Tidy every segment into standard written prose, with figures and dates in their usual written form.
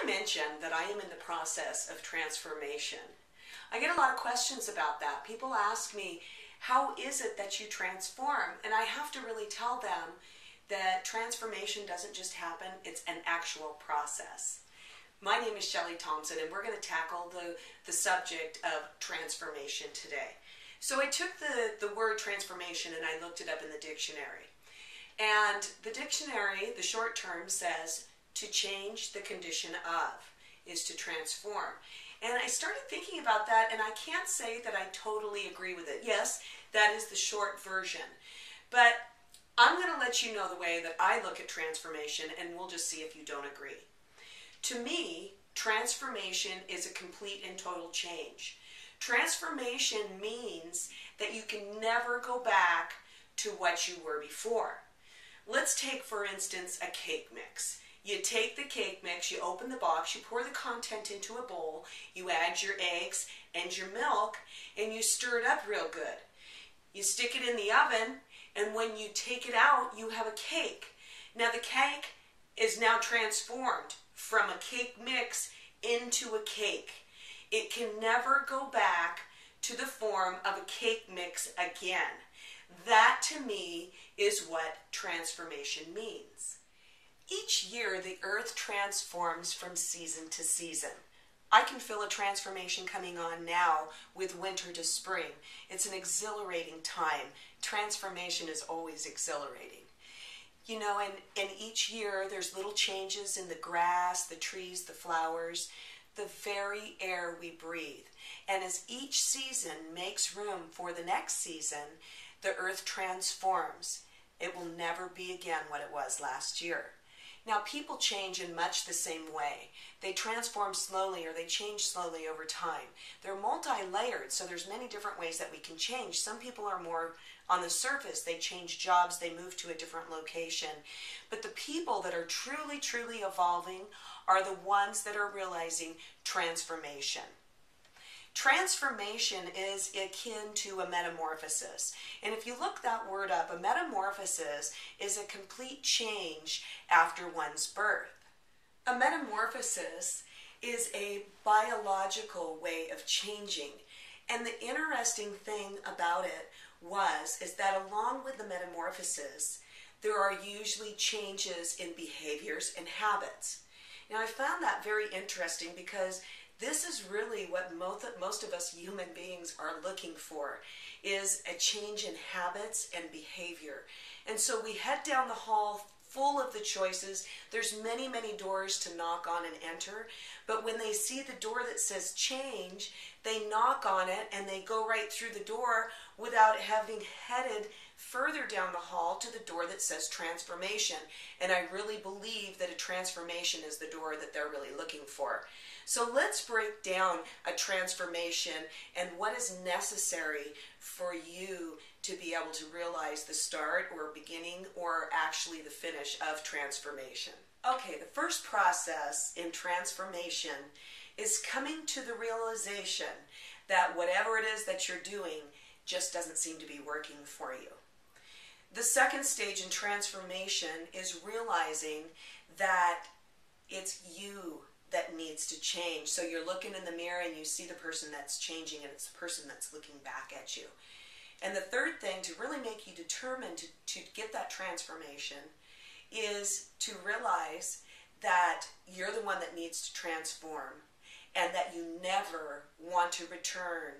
I mentioned that I am in the process of transformation, I get a lot of questions about that. People ask me, how is it that you transform? And I have to really tell them that transformation doesn't just happen, it's an actual process. My name is Shelli Thompson, and we're going to tackle the subject of transformation today. So I took the word transformation and I looked it up in the dictionary. And the dictionary, the short term, says to change the condition of, is to transform. And I started thinking about that, and I can't say that I totally agree with it. Yes, that is the short version. But I'm going to let you know the way that I look at transformation, and we'll just see if you don't agree. To me, transformation is a complete and total change. Transformation means that you can never go back to what you were before. Let's take, for instance, a cake mix. You take the cake mix, you open the box, you pour the content into a bowl, you add your eggs and your milk, and you stir it up real good. You stick it in the oven, and when you take it out, you have a cake. Now the cake is now transformed from a cake mix into a cake. It can never go back to the form of a cake mix again. That, to me, is what transformation means. Each year, the earth transforms from season to season. I can feel a transformation coming on now with winter to spring. It's an exhilarating time. Transformation is always exhilarating. You know, and each year there's little changes in the grass, the trees, the flowers, the very air we breathe. And as each season makes room for the next season, the earth transforms. It will never be again what it was last year. Now, people change in much the same way. They transform slowly, or they change slowly over time. They're multi-layered, so there's many different ways that we can change. Some people are more on the surface. They change jobs, they move to a different location. But the people that are truly, truly evolving are the ones that are realizing transformation. Transformation is akin to a metamorphosis. And if you look that word up, a metamorphosis is a complete change after one's birth. A metamorphosis is a biological way of changing. And the interesting thing about it is that along with the metamorphosis, there are usually changes in behaviors and habits. Now, I found that very interesting because this is really what most of us human beings are looking for, is a change in habits and behavior. And so we head down the hall full of the choices. There's many, many doors to knock on and enter. But when they see the door that says change, they knock on it and they go right through the door without having headed further down the hall to the door that says transformation. And I really believe that a transformation is the door that they're really looking for. So let's break down a transformation and what is necessary for you to be able to realize the start or beginning or actually the finish of transformation. Okay, the first process in transformation is coming to the realization that whatever it is that you're doing just doesn't seem to be working for you. The second stage in transformation is realizing that it's you that needs to change. So you're looking in the mirror and you see the person that's changing, and it's the person that's looking back at you. And the third thing to really make you determined to get that transformation is to realize that you're the one that needs to transform, and that you never want to return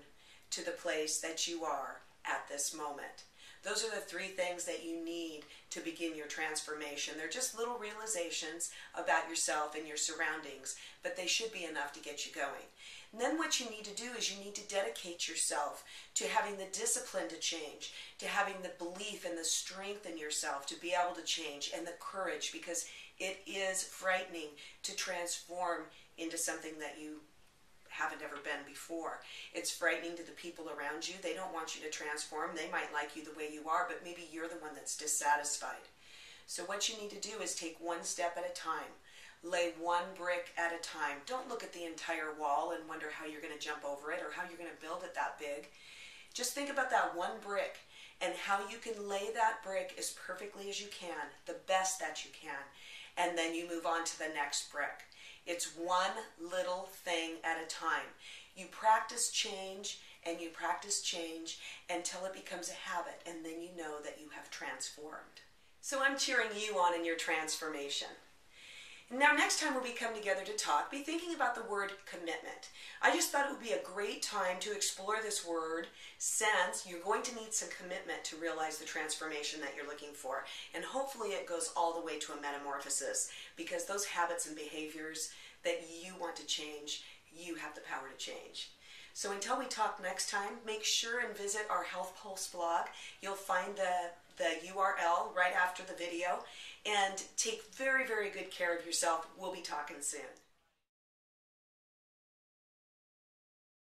to the place that you are at this moment. Those are the three things that you need to begin your transformation. They're just little realizations about yourself and your surroundings, but they should be enough to get you going. And then what you need to do is you need to dedicate yourself to having the discipline to change, to having the belief and the strength in yourself to be able to change, and the courage, because it is frightening to transform into something that you haven't ever been before. It's frightening to the people around you. They don't want you to transform. They might like you the way you are, but maybe you're the one that's dissatisfied. So what you need to do is take one step at a time. Lay one brick at a time. Don't look at the entire wall and wonder how you're going to jump over it or how you're going to build it that big. Just think about that one brick and how you can lay that brick as perfectly as you can, the best that you can, and then you move on to the next brick. It's one little thing at a time. You practice change and you practice change until it becomes a habit, and then you know that you have transformed. So I'm cheering you on in your transformation. Now, next time when we come together to talk, be thinking about the word commitment. I just thought it would be a great time to explore this word, since you're going to need some commitment to realize the transformation that you're looking for. And hopefully it goes all the way to a metamorphosis, because those habits and behaviors that you want to change, you have the power to change. So until we talk next time, make sure and visit our Health Pulse blog. You'll find the URL right after the video. And take very, very good care of yourself. We'll be talking soon.